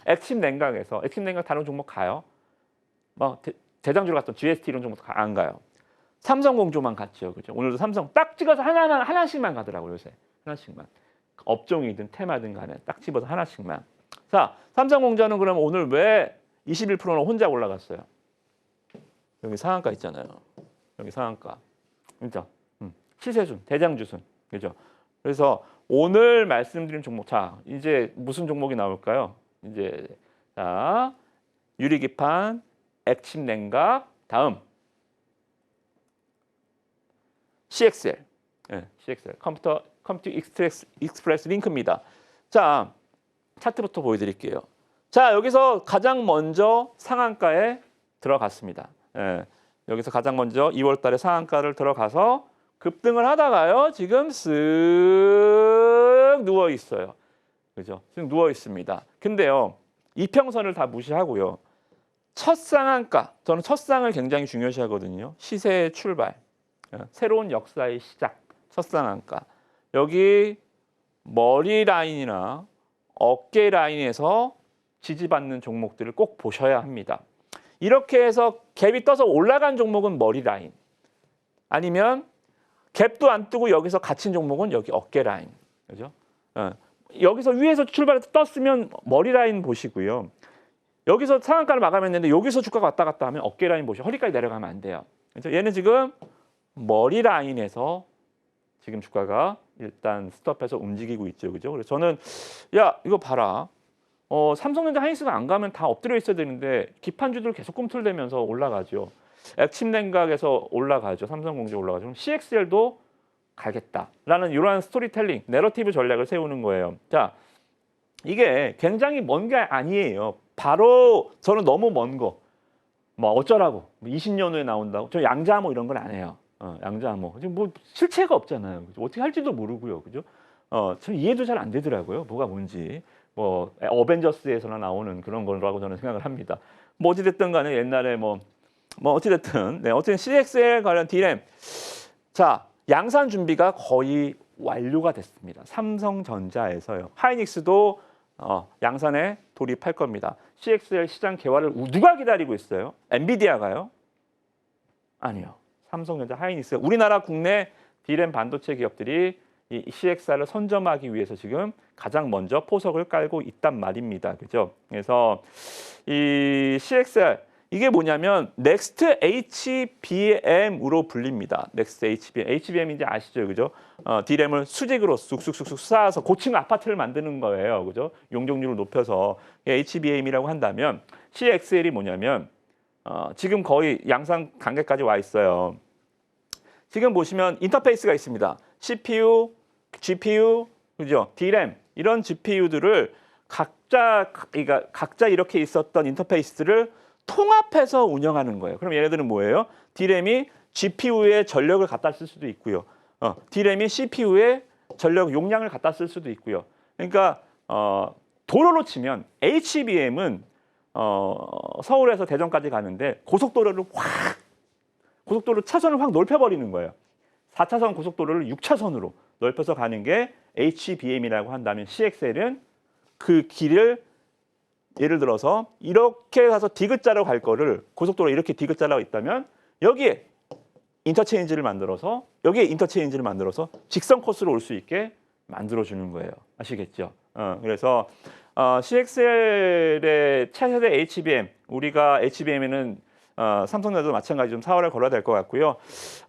액침 냉각에서 액침 냉각 다른 종목 가요? 뭐 대장주로 갔던 GST 이런 종목 안 가요. 삼성공조만 갔죠, 그죠? 오늘도 삼성 딱 찍어서 하나씩만 가더라고요, 요새 하나씩만. 업종이든 테마든 간에 딱 집어서 하나씩만. 자, 삼성공조는 그럼 오늘 왜 21%는 혼자 올라갔어요? 여기 상한가 있잖아요. 여기 상한가. 그죠? 시세순, 대장주순. 그죠? 그래서 오늘 말씀드린 종목. 자, 이제 무슨 종목이 나올까요? 이제 자, 유리기판, 액침 냉각, 다음 CXL. 네, CXL. 컴퓨터 익스프레스 링크입니다. 자, 차트부터 보여드릴게요. 자, 여기서 가장 먼저 상한가에 들어갔습니다. 예, 여기서 가장 먼저 2월 달에 상한가를 들어가서 급등을 하다가요. 지금 쓱 누워 있어요. 그죠? 쓱 누워 있습니다. 근데요. 이평선을 다 무시하고요. 첫 상한가, 저는 첫 상을 굉장히 중요시하거든요. 시세의 출발, 새로운 역사의 시작, 첫 상한가. 여기 머리 라인이나 어깨 라인에서 지지받는 종목들을 꼭 보셔야 합니다. 이렇게 해서 갭이 떠서 올라간 종목은 머리 라인. 아니면 갭도 안 뜨고 여기서 갇힌 종목은 여기 어깨 라인. 그죠? 여기서 위에서 출발해서 떴으면 머리 라인 보시고요. 여기서 상한가를 마감했는데 여기서 주가가 왔다 갔다 하면 어깨 라인 보시고 허리까지 내려가면 안 돼요. 그렇죠? 얘는 지금 머리 라인에서 지금 주가가 일단 스톱해서 움직이고 있죠. 그죠? 그래서 저는 야, 이거 봐라. 삼성전자 하이닉스가 안 가면 다 엎드려 있어야 되는데 기판주들 계속 꿈틀대면서 올라가죠. 액침 냉각에서 올라가죠. 삼성공조 올라가죠. 그럼 CXL도 가겠다라는 이러한 스토리텔링, 내러티브 전략을 세우는 거예요. 자, 이게 굉장히 먼 게 아니에요. 바로 저는 너무 먼 거. 뭐 어쩌라고. 20년 후에 나온다고. 저 양자암호 이런 건 안 해요. 양자암호. 지금 뭐 실체가 없잖아요. 그죠? 어떻게 할지도 모르고요. 그죠? 전 이해도 잘 안 되더라고요. 뭐가 뭔지. 뭐 어벤져스에서나 나오는 그런 거라고 저는 생각을 합니다. 뭐 어찌됐든 간에 옛날에 뭐 어찌됐든 어쨌든 CXL 관련 D램. 자, 양산 준비가 거의 완료가 됐습니다. 삼성전자에서요. 하이닉스도 양산에 돌입할 겁니다. CXL 시장 개화를 누가 기다리고 있어요? 엔비디아가요? 아니요. 삼성전자, 하이닉스. 우리나라 국내 D램 반도체 기업들이 이 CXR을 선점하기 위해서 지금 가장 먼저 포석을 깔고 있단 말입니다. 그죠? 그래서 이 CXR 이게 뭐냐면 Next HBM으로 불립니다. Next HBM. HBM 이제 아시죠, 그죠? D램을 수직으로 쑥쑥쑥쑥 쌓아서 고층 아파트를 만드는 거예요, 그죠? 용적률을 높여서 HBM이라고 한다면 CXL이 뭐냐면 지금 거의 양상 관계까지 와 있어요. 지금 보시면 인터페이스가 있습니다. CPU, GPU, 그죠? D램 이런 GPU들을 각자 이렇게 있었던 인터페이스를 통합해서 운영하는 거예요. 그럼 얘네들은 뭐예요? D램이 GPU에 전력을 갖다 쓸 수도 있고요. D램이 CPU에 전력 용량을 갖다 쓸 수도 있고요. 그러니까 도로로 치면 HBM은 서울에서 대전까지 가는데 고속도로 차선을 확 넓혀버리는 거예요. 4차선 고속도로를 6차선으로 넓혀서 가는 게 HBM이라고 한다면 CXL은 그 길을 예를 들어서 이렇게 가서 디귿자로 갈 거를 고속도로 이렇게 디귿자로 있다면 여기에 인터체인지를 만들어서 직선 코스로 올 수 있게 만들어주는 거예요. 아시겠죠? 그래서 CXL의 차세대 HBM, 우리가 HBM에는 삼성전자도 마찬가지 좀 4월에 걸어야 될 것 같고요.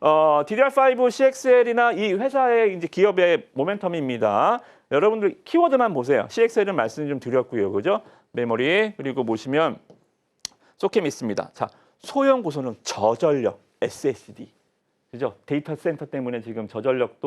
DDR5 CXL이나 이 회사의 이제 기업의 모멘텀입니다. 여러분들 키워드만 보세요. CXL은 말씀 좀 드렸고요, 그죠? 메모리 그리고 보시면 소켓 있습니다. 자, 소형 고소능 저전력 SSD, 그죠? 데이터 센터 때문에 지금 저전력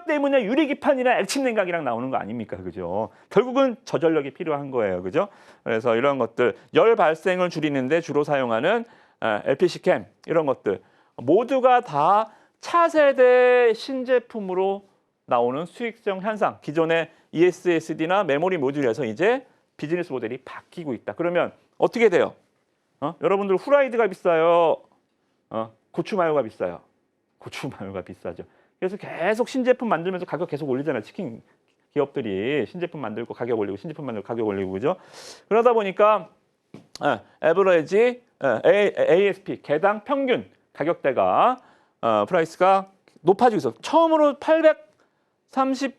때문에 유리기판이나 액침 냉각이랑 나오는 거 아닙니까, 그죠? 결국은 저전력이 필요한 거예요, 그죠? 그래서 이런 것들 열 발생을 줄이는데 주로 사용하는 LPC 캠 이런 것들 모두가 다 차세대 신제품으로 나오는 수익성 현상. 기존의 ESSD나 메모리 모듈에서 이제 비즈니스 모델이 바뀌고 있다. 그러면 어떻게 돼요? 여러분들 후라이드가 비싸요? 고추 마요가 비싸요? 고추 마요가 비싸죠. 그래서 계속 신제품 만들면서 가격 계속 올리잖아요. 치킨 기업들이 신제품 만들고 가격 올리고 신제품 만들고 가격 올리고 그죠? 그러다 보니까 에버리지 ASP 개당 평균 가격대가 프라이스가 높아지고 있어. 처음으로 830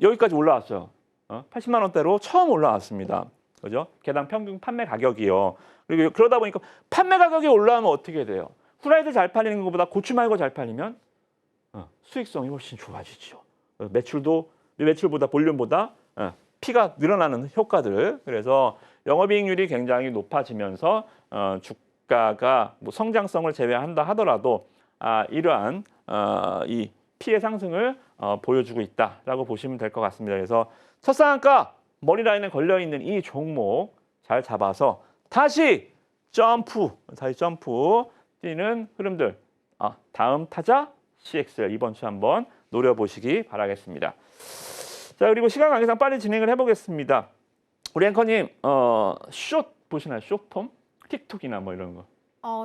여기까지 올라왔어요. 80만 원대로 처음 올라왔습니다. 그죠? 개당 평균 판매 가격이요. 그리고 그러다 보니까 판매 가격이 올라오면 어떻게 돼요? 후라이드 잘 팔리는 것보다 고추 말고 잘 팔리면 수익성이 훨씬 좋아지죠. 매출보다 볼륨보다 피가 늘어나는 효과들. 그래서 영업이익률이 굉장히 높아지면서 주가가 뭐 성장성을 제외한다 하더라도 이러한 이 피해 상승을 보여주고 있다라고 보시면 될 것 같습니다. 그래서 첫상한가 머리라인에 걸려있는 이 종목 잘 잡아서 다시 점프 뛰는 흐름들. 다음 타자 CXL 이번 주 한번 노려보시기 바라겠습니다. 자, 그리고 시간 관계상 빨리 진행을 해보겠습니다. 우리 앵커님 숏 보시나요? 숏폼? 틱톡이나 뭐 이런 거.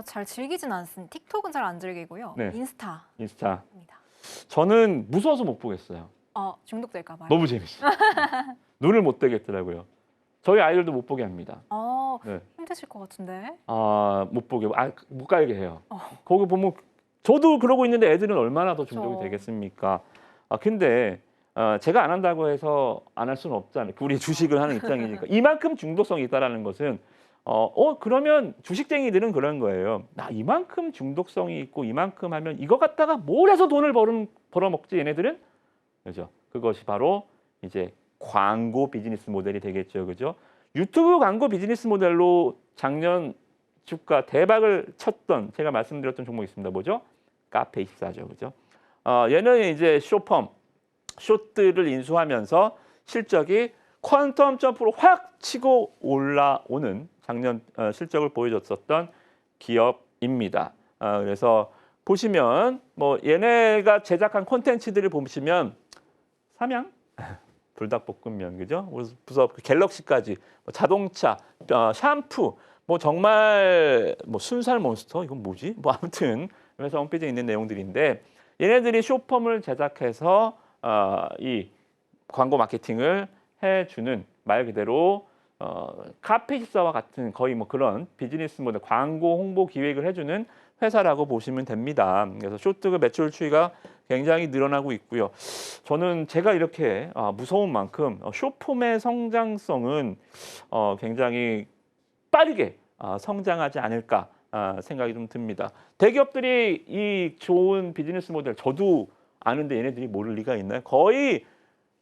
잘 즐기진 않습니다. 틱톡은 잘 안 즐기고요. 네. 인스타입니다. 저는 무서워서 못 보겠어요. 중독될까 봐요. 너무 재밌어요. 눈을 못 떼겠더라고요. 저희 아이들도 못 보게 합니다. 네. 힘드실 것 같은데. 못 보게, 못 가게 해요. 거기 보면 저도 그러고 있는데 애들은 얼마나 더 중독이 되겠습니까? 근데 제가 안 한다고 해서 안 할 수는 없잖아요. 우리 주식을 하는 입장이니까. 이만큼 중독성이 있다라는 것은 그러면 주식쟁이들은 그런 거예요. 나 이만큼 중독성이 있고 이만큼 하면 이거 갖다가 뭘 해서 돈을 벌어먹지 얘네들은? 그죠? 그것이 바로 이제 광고 비즈니스 모델이 되겠죠. 그죠? 유튜브 광고 비즈니스 모델로 작년 주가 대박을 쳤던 제가 말씀드렸던 종목이 있습니다. 뭐죠? 카페24죠. 그죠? 얘는 이제 숏들을 인수하면서 실적이 퀀텀 점프로 확 치고 올라오는 작년 실적을 보여줬었던 기업입니다. 그래서 보시면 뭐 얘네가 제작한 콘텐츠들을 보시면 삼양, 불닭볶음면, 그죠? 부서 갤럭시까지 자동차, 샴푸, 뭐 정말 뭐 순살 몬스터 이건 뭐지? 뭐 아무튼 회사 홈페이지에 있는 내용들인데 얘네들이 숏폼을 제작해서 이 광고 마케팅을 해주는 말 그대로 카페24와 같은 거의 뭐 그런 비즈니스 모델 광고 홍보 기획을 해주는 회사라고 보시면 됩니다. 그래서 숏트가 매출 추이가 굉장히 늘어나고 있고요. 저는 제가 이렇게 무서운 만큼 숏폼의 성장성은 굉장히 빠르게 성장하지 않을까 생각이 좀 듭니다. 대기업들이 이 좋은 비즈니스 모델 저도 아는데 얘네들이 모를 리가 있나요? 거의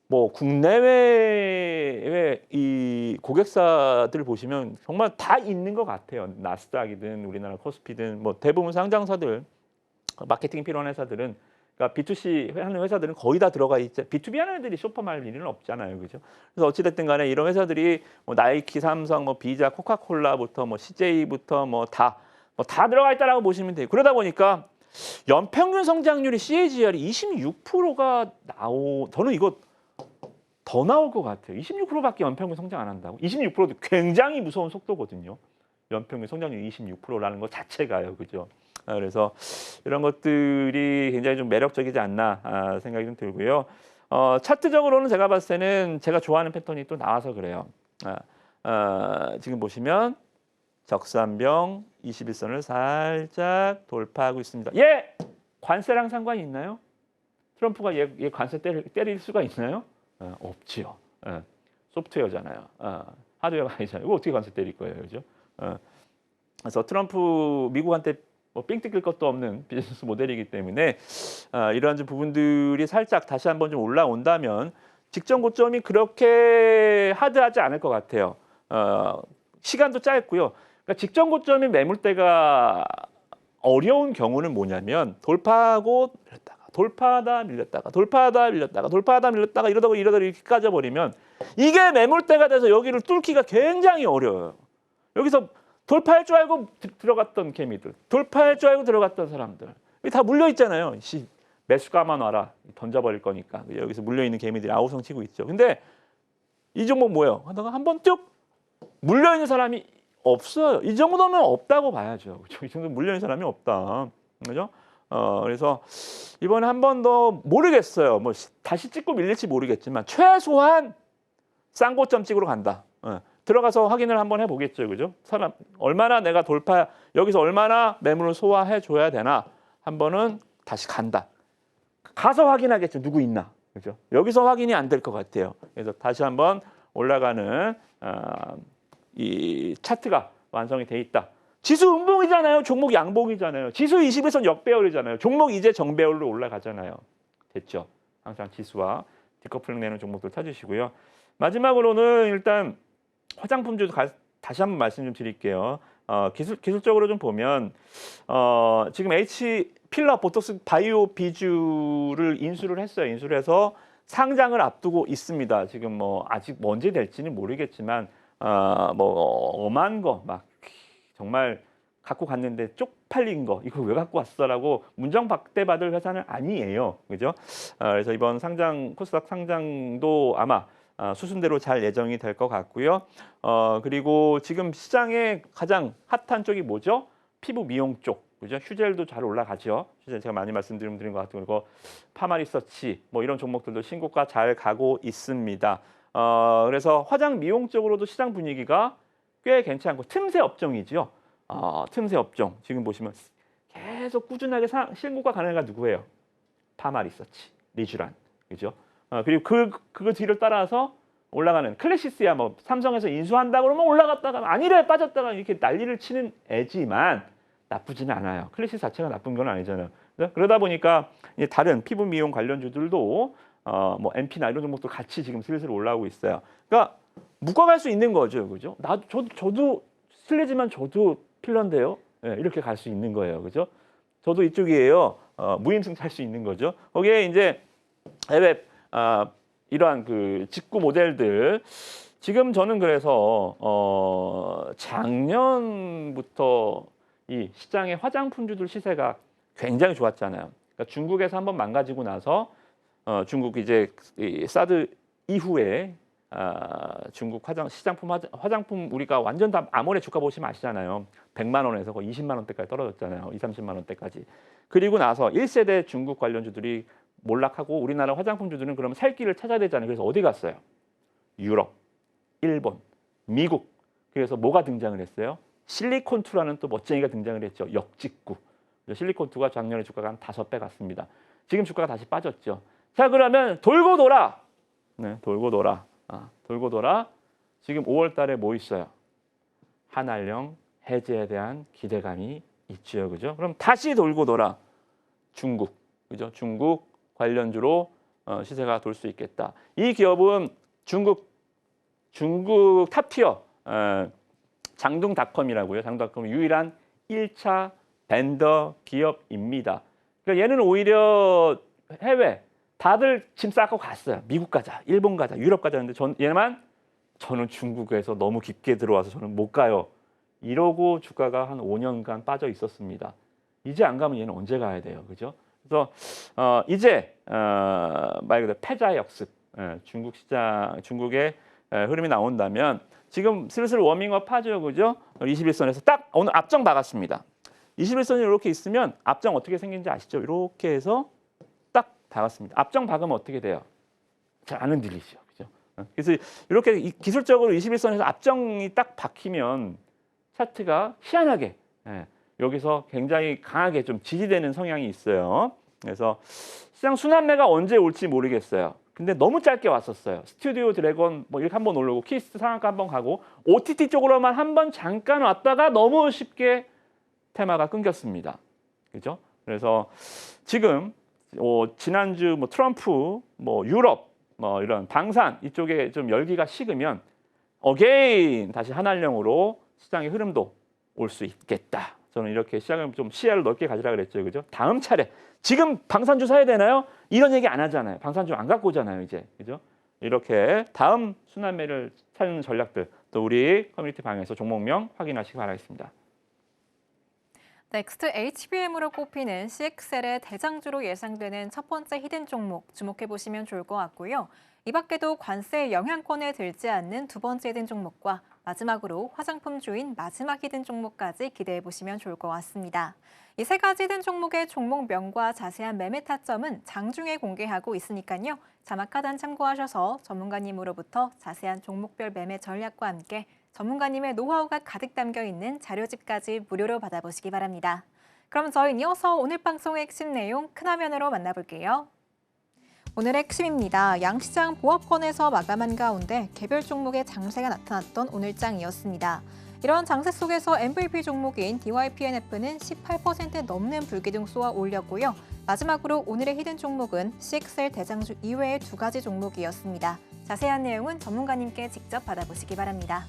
뭐 국내외의 이 고객사들 보시면 정말 다 있는 것 같아요. 나스닥이든 우리나라 코스피든 뭐 대부분 상장사들 마케팅 필요한 회사들은 그러니까 B2C 하는 회사들은 거의 다 들어가 있죠. B2B 하는 애들이 쇼퍼말 일은 없잖아요, 그죠? 그래서 어찌됐든 간에 이런 회사들이 뭐 나이키, 삼성, 뭐 비자, 코카콜라부터 뭐 CJ부터 뭐 다 들어가 있다라고 보시면 돼요. 그러다 보니까 연평균 성장률이 CAGR이 26%가 저는 이거 더 나올 것 같아요. 26%밖에 연평균 성장 안 한다고? 26%도 굉장히 무서운 속도거든요. 연평균 성장률 26%라는 것 자체가요, 그죠? 그래서 이런 것들이 굉장히 좀 매력적이지 않나 생각이 좀 들고요. 차트적으로는 제가 봤을 때는 제가 좋아하는 패턴이 또 나와서 그래요. 지금 보시면 적산병 21선을 살짝 돌파하고 있습니다. 예! 관세랑 상관이 있나요? 트럼프가 얘 관세 때릴 수가 있나요? 없지요. 소프트웨어잖아요. 하드웨어가 아니잖아요. 이거 어떻게 관세 때릴 거예요, 그죠? 그래서 트럼프 미국한테 뭐 삥 뜯길 것도 없는 비즈니스 모델이기 때문에 이러한 좀 부분들이 살짝 다시 한번 좀 올라온다면 직전 고점이 그렇게 하드하지 않을 것 같아요. 시간도 짧고요. 그러니까 직전 고점이 매물대가 어려운 경우는 뭐냐면 돌파하고 밀렸다가 돌파하다 밀렸다가 돌파하다 밀렸다가 돌파하다 밀렸다가 이러다가 이렇게 까져버리면 이게 매물대가 돼서 여기를 뚫기가 굉장히 어려워요. 여기서 돌파할 줄 알고 들어갔던 개미들, 돌파할 줄 알고 들어갔던 사람들 다 물려 있잖아요. 매수가만 와라 던져버릴 거니까 여기서 물려 있는 개미들이 아우성 치고 있죠. 근데 이 종목 뭐예요? 하다가 한번 쭉 물려 있는 사람이 없어요. 이 정도면 없다고 봐야죠. 그렇죠? 이 정도 물려 있는 사람이 없다. 그죠? 그래서 이번에 한 번 더 모르겠어요. 뭐 다시 찍고 밀릴지 모르겠지만 최소한 싼 고점 찍으러 간다. 들어가서 확인을 한번 해보겠죠, 그죠? 사람 얼마나 내가 여기서 얼마나 매물을 소화해 줘야 되나 한 번은 다시 간다. 가서 확인하겠죠, 누구 있나, 그죠? 여기서 확인이 안 될 것 같아요. 그래서 다시 한번 올라가는 이 차트가 완성이 돼 있다. 지수 음봉이잖아요, 종목 양봉이잖아요. 지수 20에선 역배열이잖아요. 종목 이제 정배열로 올라가잖아요. 됐죠? 항상 지수와 디커플링 내는 종목들 찾으시고요. 마지막으로는 일단 화장품주도 다시 한번 말씀 좀 드릴게요. 기술적으로 좀 보면 지금 H 필러 보톡스 바이오 비주를 인수를 했어요. 인수를 해서 상장을 앞두고 있습니다. 지금 뭐 아직 언제 될지는 모르겠지만 뭐 엄한 거 막 정말 갖고 갔는데 쪽팔린 거 이거 왜 갖고 왔어라고 문정 박대받을 회사는 아니에요. 그죠? 그래서 이번 상장 코스닥 상장도 아마 수순대로 잘 예정이 될 것 같고요. 그리고 지금 시장에 가장 핫한 쪽이 뭐죠? 피부 미용 쪽, 그죠? 휴젤도 잘 올라가죠. 휴젤 제가 많이 말씀드린 것 같고 그리고 파마리서치 뭐 이런 종목들도 신고가 잘 가고 있습니다. 그래서 화장 미용 쪽으로도 시장 분위기가 꽤 괜찮고 틈새 업종이죠. 틈새 업종 지금 보시면 계속 꾸준하게 신고가 가는 애가 누구예요? 파마리서치, 리쥬란, 그죠? 그리고 그 뒤를 따라서 올라가는 클래시스야 뭐 삼성에서 인수한다 그러면 올라갔다가 아니래 빠졌다가 이렇게 난리를 치는 애지만 나쁘지는 않아요. 클래시스 자체가 나쁜 건 아니잖아요. 그러다 보니까 이제 다른 피부 미용 관련주들도 뭐 MP나 이런 종목도 같이 지금 슬슬 올라오고 있어요. 그러니까 묶어갈 수 있는 거죠, 그죠? 저도 실례지만 저도 필러인데요. 네, 이렇게 갈 수 있는 거예요, 그죠? 저도 이쪽이에요. 무임승 찰 수 있는 거죠. 거기에 이제 해외 이러한 그 직구 모델들 지금 저는 그래서 작년부터 이 시장의 화장품주들 시세가 굉장히 좋았잖아요. 그러니까 중국에서 한번 망가지고 나서 중국 이제 이 사드 이후에 중국 화장품 우리가 완전 다 아모레 주가 보시면 아시잖아요. 100만 원에서 거의 20만 원대까지 떨어졌잖아요. 30만 원대까지. 그리고 나서 1세대 중국 관련주들이 몰락하고 우리나라 화장품주들은 그러면 살 길을 찾아야 되잖아요. 그래서 어디 갔어요? 유럽, 일본, 미국. 그래서 뭐가 등장을 했어요? 실리콘2라는 또 멋쟁이가 등장을 했죠. 역직구. 실리콘2가 작년에 주가가 한 5배 갔습니다. 지금 주가가 다시 빠졌죠. 자, 그러면 돌고 돌아. 네, 돌고 돌아. 돌고 돌아. 지금 5월 달에 뭐 있어요? 한알령, 해제에 대한 기대감이 있죠, 그죠? 그럼 다시 돌고 돌아 중국, 그죠? 중국 관련주로 시세가 돌 수 있겠다. 이 기업은 중국 탑티어 장둥닷컴이라고요. 장둥닷컴 유일한 1차 벤더 기업입니다. 그러니까 얘는 오히려 해외 다들 짐 싸고 갔어요. 미국 가자, 일본 가자, 유럽 가자 하는데 저는 중국에서 너무 깊게 들어와서 저는 못 가요. 이러고 주가가 한 5년간 빠져 있었습니다. 이제 안 가면 얘는 언제 가야 돼요, 그죠? 그래서 이제 말 그대로 패자 역습, 중국 시장, 중국의 흐름이 나온다면 지금 슬슬 워밍업 하죠, 그죠? 21선에서 딱 오늘 앞정 박았습니다. 21선이 이렇게 있으면 앞정 어떻게 생긴지 아시죠? 이렇게 해서 딱 박았습니다. 앞정 박으면 어떻게 돼요? 잘 안 흔들리죠, 그죠? 그래서 이렇게 기술적으로 21선에서 앞정이 딱 박히면 차트가 희한하게 여기서 굉장히 강하게 좀 지지되는 성향이 있어요. 그래서 시장 순환매가 언제 올지 모르겠어요. 근데 너무 짧게 왔었어요. 스튜디오 드래곤 뭐 이렇게 한번 오르고 키스 상한가 한번 가고 OTT 쪽으로만 한번 잠깐 왔다가 너무 쉽게 테마가 끊겼습니다. 그죠? 그래서 지금 지난주 뭐 트럼프, 뭐 유럽, 뭐 이런 방산 이쪽에 좀 열기가 식으면 어게인 다시 한한령으로 시장의 흐름도 올 수 있겠다. 저는 이렇게 시장을 좀 시야를 넓게 가지라 그랬죠, 그죠? 다음 차례 지금 방산주 사야 되나요? 이런 얘기 안 하잖아요. 방산주 안 갖고 오잖아요, 이제, 그죠? 이렇게 다음 순환매를 찾는 전략들 또 우리 커뮤니티 방에서 종목명 확인하시기 바라겠습니다. 넥스트 HBM으로 꼽히는 CXL의 대장주로 예상되는 첫 번째 히든 종목 주목해 보시면 좋을 것 같고요. 이 밖에도 관세의 영향권에 들지 않는 두 번째 히든 종목과 마지막으로 화장품주인 마지막 히든 종목까지 기대해 보시면 좋을 것 같습니다. 이 세 가지 히든 종목의 종목명과 자세한 매매 타점은 장중에 공개하고 있으니까요. 자막 하단 참고하셔서 전문가님으로부터 자세한 종목별 매매 전략과 함께 전문가님의 노하우가 가득 담겨 있는 자료집까지 무료로 받아보시기 바랍니다. 그럼 저희는 이어서 오늘 방송의 핵심 내용 큰 화면으로 만나볼게요. 오늘의 핵심입니다. 양시장 보합권에서 마감한 가운데 개별 종목의 장세가 나타났던 오늘장이었습니다. 이런 장세 속에서 MVP 종목인 DYPNF는 18% 넘는 불기둥 쏘아 올렸고요. 마지막으로 오늘의 히든 종목은 CXL 대장주 이외의 두 가지 종목이었습니다. 자세한 내용은 전문가님께 직접 받아보시기 바랍니다.